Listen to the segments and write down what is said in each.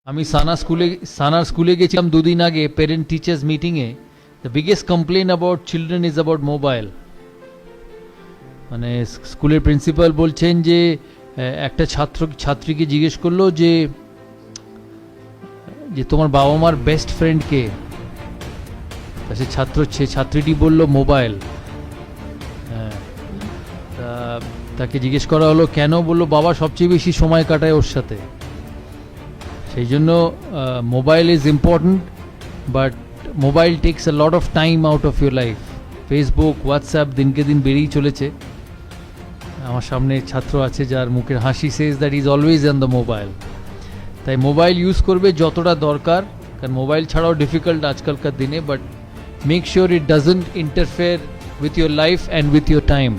আমি সানার স্কুলে গেছিলাম দুদিন আগে প্যারেন্ট টিচার্স মিটিংয়ে। The biggest complain about children is about mobile. মানে স্কুলের প্রিন্সিপাল বলছেন যে একটা ছাত্রীকে জিজ্ঞেস করলো যে তোমার বাবা মার বেস্ট ফ্রেন্ড কে? সে ছাত্রীটি বলল মোবাইল। হ্যাঁ, তাকে জিজ্ঞেস করা হলো কেন? বললো বাবা সবচেয়ে বেশি সময় কাটায় ওর সাথে। সেই জন্য mobile is important, but mobile takes a lot of time out of your life. Facebook, WhatsApp দিনকে দিন বেড়েই চলেছে। আমার সামনে ছাত্র আছে যার মুখের হাসি says that is always on the mobile. তাই মোবাইল ইউজ করবে যতটা দরকার, কারণ মোবাইল ছাড়াও ডিফিকাল্ট আজকালকার দিনে, but make sure it doesn't interfere with your life and with your time.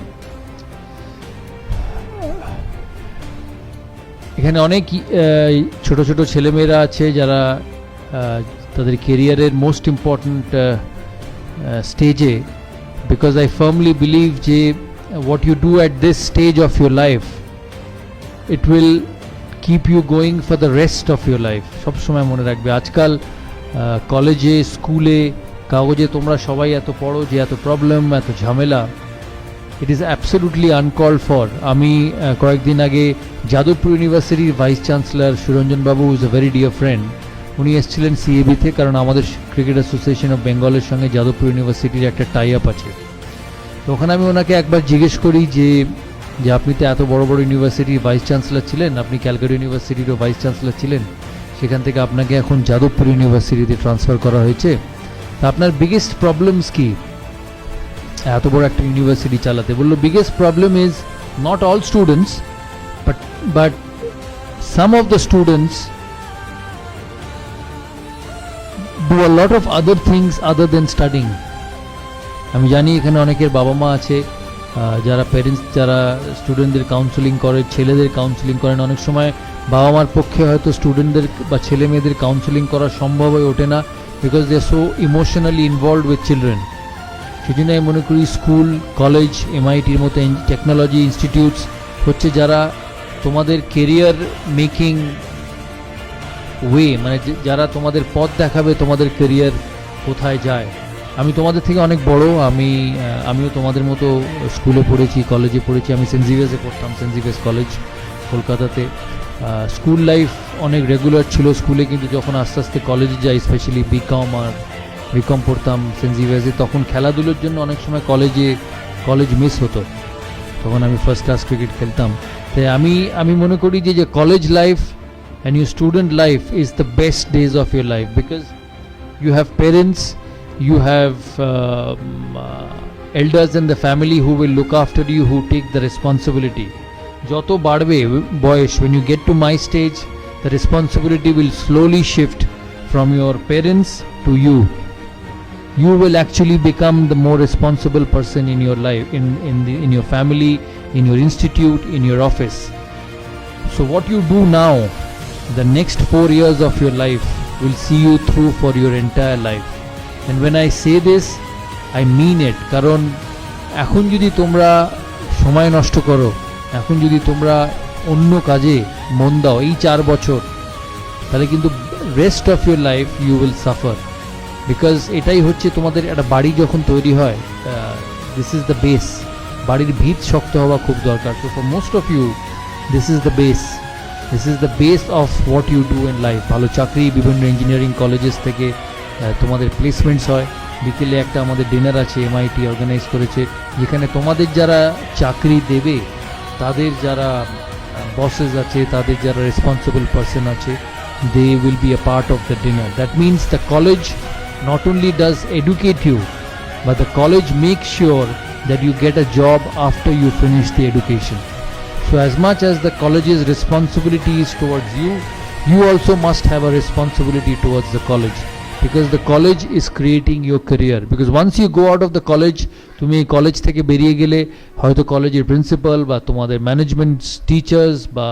এখানে অনেক ছোট ছোট ছেলেমেয়েরা আছে যারা তাদের কেরিয়ারের মোস্ট ইম্পর্ট্যান্ট স্টেজে, বিকজ আই ফার্মলি বিলিভ যে what you do at this stage of your life, it will keep you going for the rest of your life. সব সময় মনে রাখবে, আজকাল কলেজে স্কুলে কাগজে তোমরা সবাই এত পড়ো যে এত প্রবলেম, এত ঝামেলা, it is absolutely uncalled for. আমি কয়েকদিন আগে যাদবপুর ইউনিভার্সিটির vice chancellor Suranjan Babu is a very dear friend, উনি এসেছিলেন সিএবিতে, কারণ আমাদের ক্রিকেট অ্যাসোসিয়েশন অফ বেঙ্গলের সঙ্গে যাদবপুর ইউনিভার্সিটির একটা টাই আপ আছে। তো ওখানে আমি ওনাকে একবার জিজ্ঞেস করি যে আপনি তো এত বড় বড় ইউনিভার্সিটির ভাইস চ্যান্সেলর ছিলেন, আপনি ক্যালকাটা ইউনিভার্সিটিরও ভাইস চ্যান্সেলর ছিলেন, সেখান থেকে আপনাকে এখন যাদবপুর ইউনিভার্সিটিতে ট্রান্সফার করা হয়েছে, তা আপনার বিগেস্ট প্রবলেমস কি এত বড় একটা ইউনিভার্সিটি চালাতে? বললো biggest problem is not all students, but some of the students do a lot of other things other than studying. আমি জানি এখানে অনেকের বাবা মা আছে যারা প্যারেন্টস, যারা স্টুডেন্টদের কাউন্সেলিং করে, ছেলেদের কাউন্সেলিং করেন। অনেক সময় বাবা মার পক্ষে হয়তো স্টুডেন্টদের বা ছেলে মেয়েদের কাউন্সেলিং করা সম্ভব হয়ে ওঠে না, because they are so emotionally involved with children. সেই জন্য আমি মনে করি স্কুল, কলেজ, এমআইটির মতো টেকনোলজি ইনস্টিটিউটস হচ্ছে যারা তোমাদের কেরিয়ার মেকিং ওয়ে, মানে যারা তোমাদের পথ দেখাবে তোমাদের কেরিয়ার কোথায় যায়। আমি তোমাদের থেকে অনেক বড়, আমিও তোমাদের মতো স্কুলে পড়েছি, কলেজে পড়েছি। আমি সেন্ট জেভিয়ার্সে পড়তাম, সেন্ট জেভিয়ার্স কলেজ কলকাতাতে। স্কুল লাইফ অনেক রেগুলার ছিল স্কুলে, কিন্তু যখন আস্তে আস্তে কলেজে যাই, স্পেশালি বিকম পড়তাম সেন্ট জেভিয়ার্সে, তখন খেলাধুলোর জন্য অনেক সময় কলেজ মিস হতো। তখন আমি ফার্স্ট ক্লাস ক্রিকেট খেলতাম। তাই আমি মনে করি যে college life and your student life is the best days of your life, because you have parents, you have elders in the family who will look after you, who take the responsibility. Joto badbe boyish, when you get to my stage, the responsibility will slowly shift from your parents to you. You will actually become the more responsible person in your life, in your family, in your institute, in your office. So what you do now, the next 4 years of your life will see you through for your entire life. And when I say this, I mean it. কারণ এখন যদি তোমরা সময় নষ্ট করো, এখন যদি তোমরা অন্য কাজে মন দাও এই 4 বছর, তাহলে কিন্তু rest of your life you will suffer. Because এটাই হচ্ছে তোমাদের একটা বাড়ি যখন তৈরি হয়, দিস ইজ দ্য বেস। বাড়ির ভিত শক্ত হওয়া খুব দরকার। So for most of you this is the base, this is the base of what you do in life. ভালো চাকরি, বিভিন্ন ইঞ্জিনিয়ারিং কলেজেস থেকে তোমাদের প্লেসমেন্টস হয়। বিকেলে একটা আমাদের ডিনার আছে, এমআইটি অর্গানাইজ করেছে, যেখানে তোমাদের যারা চাকরি দেবে, তাদের যারা বসেস আছে, তাদের যারা রেসপন্সিবল পারসন আছে, they will be a part of the dinner. That means the college not only does educate you, but the college makes sure that you get a job after you finish the education. So as much as the college's responsibility is towards you, you also must have a responsibility towards the college, because the college is creating your career. Because once you go out of the college, তুমি এই college থেকে বেরিয়ে গেলে হয়তো কলেজের principal বা তোমাদের management teachers বা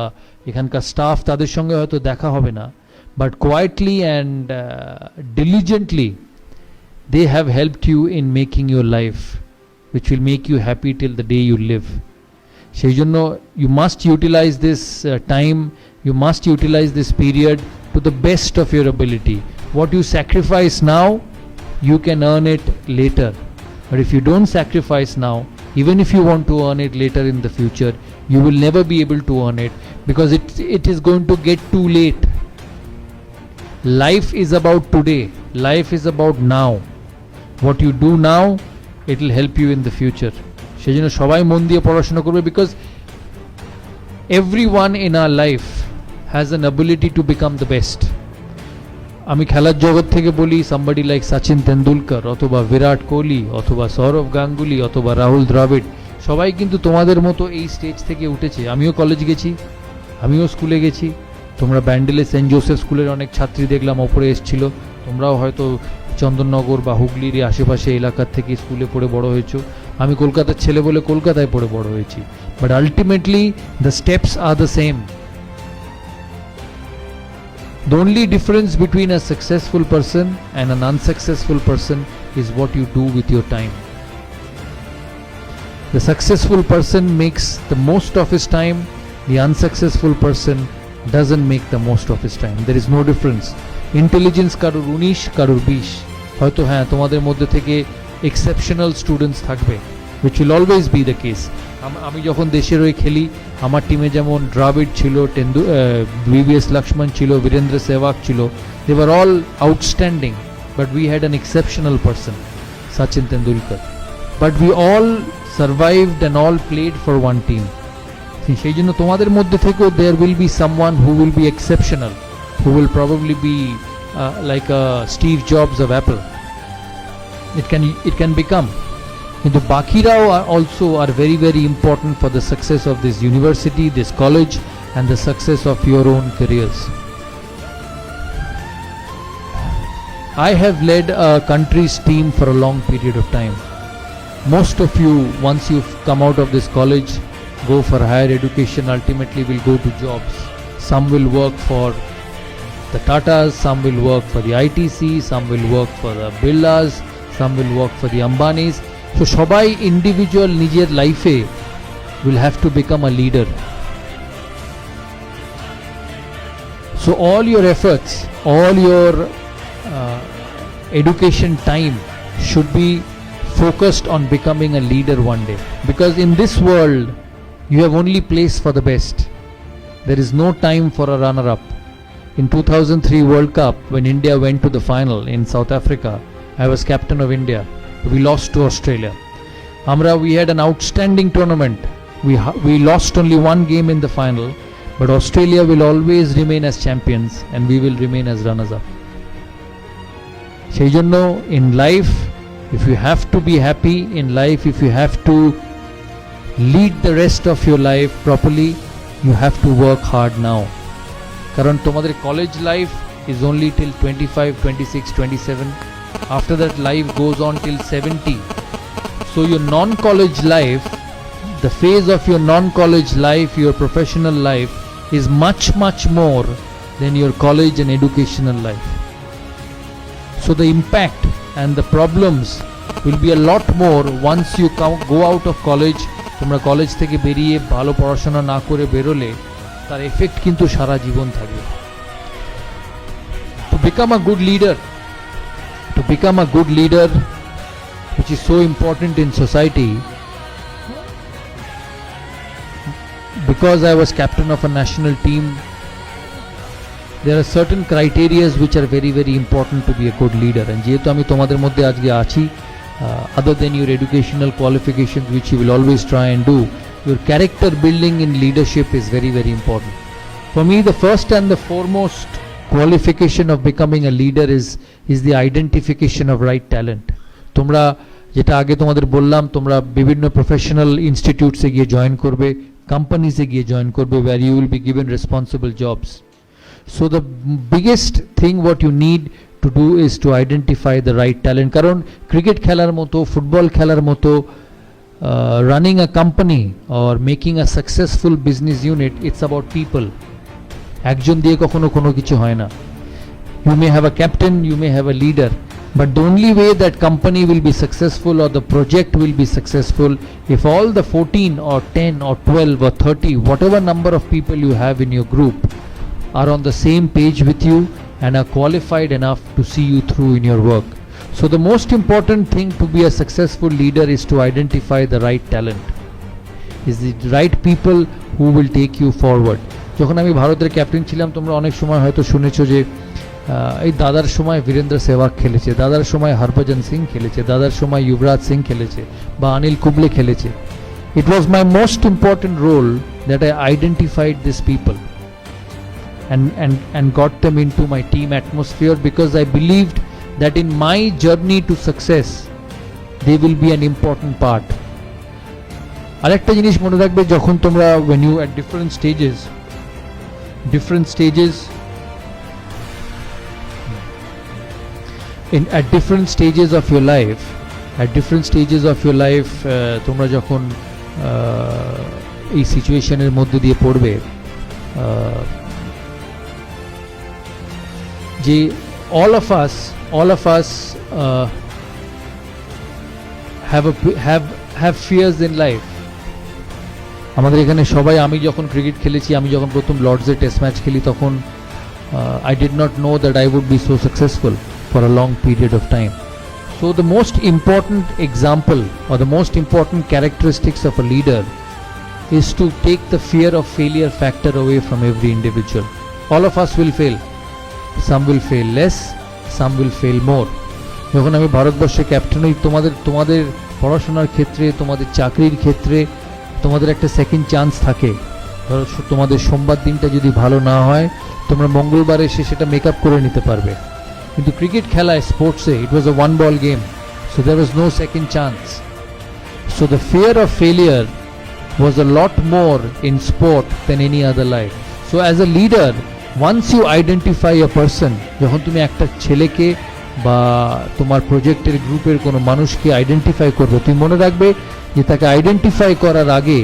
এখানকার স্টাফ, তাদের সঙ্গে হয়তো দেখা হবে না, but quietly and diligently they have helped you in making your life, which will make you happy till the day you live. সেই জন্য you must utilize this time, you must utilize this period to to the best of your ability. What you sacrifice now, you can earn it later. But if you don't sacrifice now, even if you want to earn it later in the future, you will never be able to earn it, because it is going to get too late. Life is about today. Life is about now. What you do now, it will help you in the future. সেজন্য সবাই মন দিয়ে পড়াশোনা করবে, because everyone in our life has an ability to become the best. আমি খেলার জগৎ থেকে বলি, somebody like সচিন তেন্ডুলকর অথবা বিরাট কোহলি অথবা সৌরভ গাঙ্গুলি অথবা রাহুল দ্রাবিড়, সবাই কিন্তু তোমাদের মতো এই স্টেজ থেকে উঠেছে। আমিও কলেজ গেছি, আমিও স্কুলে গেছি। তোমরা ব্যান্ডেলে সেন্ট জোসেফ স্কুলের অনেক ছাত্রী দেখলাম ওপরে এসেছিল। তোমরাও হয়তো চন্দননগর বা হুগলির আশেপাশে এলাকার থেকে স্কুলে পড়ে বড় হয়েছো। আমি কলকাতার ছেলে বলে কলকাতায় পড়ে বড় হয়েছি। But ultimately the steps are the same. The only difference between a successful person and an unsuccessful person is what you do with your time. The successful person makes the most of his time. The unsuccessful person doesn't make the most of his time. There is no difference. Intelligence কারুর 19 কারুর 20. হয়তো হ্যাঁ তোমাদের মধ্যে থেকে exceptional students থাকবে, which will always be the case. আমি যখন দেশের হয়ে খেলি, আমার টিমে যেমন দ্রাবিড় ছিল, VVS লক্ষ্মণ ছিল, বীরেন্দ্র সেহবাগ ছিল, they were all outstanding, but we had an exceptional person, Sachin Tendulkar. But we all survived and all played for one team. সেই জন্য তোমাদের মধ্যে থেকেও there will be someone who will be exceptional, who will probably be like a Steve Jobs of Apple. It can become. কিন্তু বাকিরাও also are very very important for the success of this university, this college, and the success of your own careers. I have led a country's team for a long period of time. Most of you, once you've come out of this college, go for higher education, ultimately will go to jobs. Some will work for the Tatas, some will work for the ITC, some will work for the Birlas, some will work for the Ambanis. So সবাই individual নিজের লাইফে will have to become a leader. So all your efforts, all your education time should be focused on becoming a leader one day, because in this world you have only place for the best. There is no time for a runner-up. In 2003 World Cup, when India went to the final in South Africa, I was captain of India. We lost to Australia. We had an outstanding tournament. We lost only one game in the final, but Australia will always remain as champions and we will remain as runners-up. সেই জন্য in life, if you have to be happy in life, if you have to lead the rest of your life properly, you have to work hard now. কারণ তোমাদের college life is only till 25, 26, 27. After that, life goes on till 70. So your non-college life, the phase of your non-college life, your professional life is much more than your college and educational life. So the impact and the problems will be a lot more once you go out of college. তোমরা college থেকে বেরিয়ে ভালো পড়াশোনা না করে বেরোলে তার effect কিন্তু সারা জীবন থাকবে. To become a good leader, which is so important in society, because I was captain of a national team, there are certain criteria which are very very important to be a good leader. And যেহেতু আমি তোমাদের মধ্যে আজকে আছি, other than your educational qualifications which you will always try and do, your character building in leadership is very very important. For me, the first and the foremost qualification of becoming a leader is the identification of right talent. তোমরা যেটা আগে তোমাদের বললাম, তোমরা বিভিন্ন professional ইনস্টিটিউটসে গিয়ে join করবে, কোম্পানিজে গিয়ে জয়েন করবে, where you will be given responsible jobs. So the biggest thing what you need to do is to identify the right talent. কারণ ক্রিকেট খেলার মতো, ফুটবল খেলার মতো, running a company or making a successful business unit, it's about people. একজন দিয়ে কখনো কোনো কিছু হয় না. You may have a captain, you may have a leader, but the only way that company will be successful or the project will be successful if all the 14 or 10 or 12 or 30, whatever number of people you have in your group, are on the same page with you and are qualified enough to see you through in your work. So the most important thing to be a successful leader is to identify the right talent, is the right people who will take you forward. যখন আমি ভারতের captain ছিলাম, তোমরা অনেক সময় হয়তো শুনেছো যে এই দাদার সময় বীরেন্দ্র সেহবাগ খেলেছে, দাদার সময় হরভজন সিং খেলেছে, দাদার সময় যুবরাজ সিং খেলেছে বা অনিল কুম্বলে খেলেছে। It was my most important role that I identified these people and got them into my team atmosphere, because I believed that in my journey to success they will be an important part. আরেকটা জিনিস মনে রাখবে, যখন তোমরা when you at different stages at different stages of your life তোমরা যখন এই সিচুয়েশনের মধ্যে দিয়ে পড়বে, যে all of us have fears in life. আমাদের এখানে সবাই, আমি যখন ক্রিকেট খেলেছি, আমি যখন প্রথম লর্ডসে টেস্ট ম্যাচ খেলি, তখন I did not know that I would be so successful for a long period of time. So the most important example or the most important characteristics of a leader is to take the fear of failure factor away from every individual. All of us will fail. Some will fail less, some will fail more. যখন আমি ভারতবর্ষে captain হই, তোমাদের পড়াশোনার ক্ষেত্রে, তোমাদের চাকরির ক্ষেত্রে তোমাদের একটা সেকেন্ড চান্স থাকে। ধরো তোমাদের সোমবার দিনটা যদি ভালো না হয়, তোমরা মঙ্গলবার এসে সেটা মেকআপ করে নিতে পারবে। কিন্তু ক্রিকেট খেলায়, স্পোর্টসে, it was a one ball game, so there was no second chance. So the fear of failure was a lot more in sport than any other life. So as a leader, once you identify a person, যখন তুমি একটা ছেলেকে বা তোমার প্রজেক্টের গ্রুপের কোনো মানুষকে আইডেন্টিফাই করবে, তুমি মনে রাখবে যে তাকে আইডেন্টিফাই করার আগে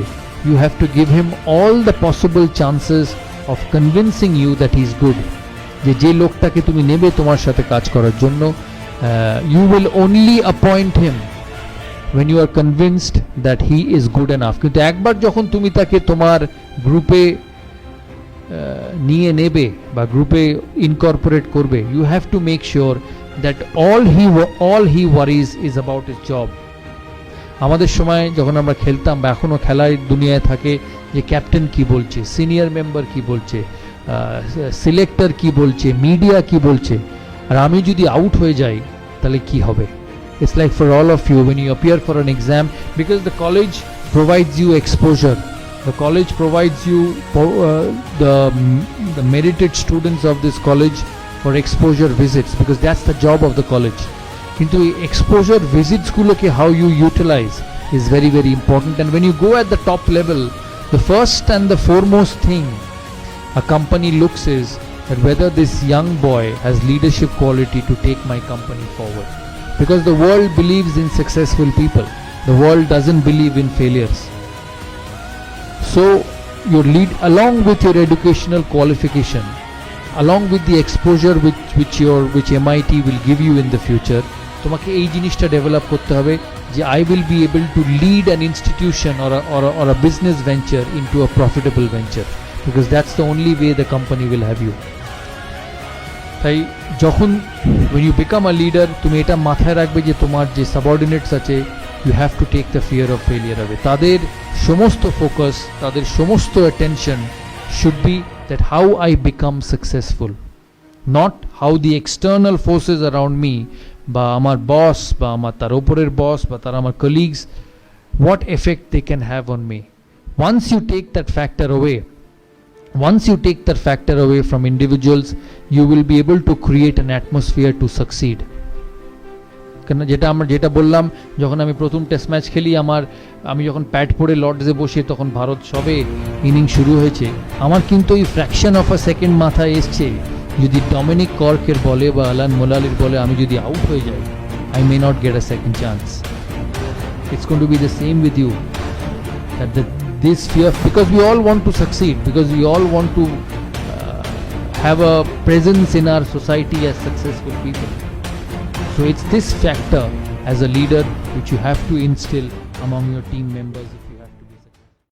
you have to give him all the possible chances of convincing you that he is good. যে লোকটাকে তুমি নেবে তোমার সাথে কাজ করার জন্য, you will only appoint him when you are convinced that he is good enough. কিন্তু একবার যখন তুমি তাকে তোমার গ্রুপে নিয়ে নেবে বা গ্রুপে ইনকর্পোরেট করবে, you have to make sure that all he worries is about his job. আমাদের সময় যখন আমরা খেলতাম বা এখনো খেলায় দুনিয়ায় থাকে, যে ক্যাপ্টেন কি বলছে, সিনিয়র মেম্বার কি বলছে, সিলেক্টর কি বলছে, মিডিয়া কি বলছে, আর আমি যদি আউট হয়ে যাই তাহলে কি হবে? It's like for all of you when you appear for an exam, because the college provides you exposure, the college provides you the merited students of this college for exposure visits, because that's the job of the college. Kintu exposure visits guloke how you utilize is very, very important. And when you go at the top level, the first and the foremost thing a company looks is that whether this young boy has leadership quality to take my company forward. Because the world believes in successful people, the world doesn't believe in failures. So your lead, along with your educational qualification, along with the exposure which MIT will give you in the future, তোমাকে এই জিনিসটা develop করতে হবে যে I will be able to lead an institution or a business venture into a profitable venture, because that's the only way the company will have you. তাই যখন when you become a leader, তুমি এটা মাথায় রাখবে যে তোমার যে সাবঅর্ডিনেটস আছে, you have to take the fear of failure away. তাদের সমস্ত ফোকাস, তাদের সমস্ত attention should be that how I become successful, not how the external forces around me, বা আমার বস বা আমার তার উপরের বস বা তার আমার colleagues, what effect they can have on me. Once you take that factor away from individuals, you will be able to create an atmosphere to succeed. কেন যেটা বললাম, যখন আমি প্রথম টেস্ট ম্যাচ খেলি, আমি যখন প্যাড পরে লর্ডসে বসে, তখন ভারত সবে ইনিংস শুরু হয়েছে, আমার কিন্তু এই ফ্র্যাকশন অফ আ সেকেন্ড মাথায় এসছে, যদি ডমিনিক কর্কের বলে বা অ্যালান মোলালির বলে আমি যদি আউট হয়ে যাই, I may not get a second chance. It's going to be the same with you, that this fear, because we all want to succeed, because we all want to have a presence in our society as successful people. So it's this factor as a leader which you have to instill among your team members.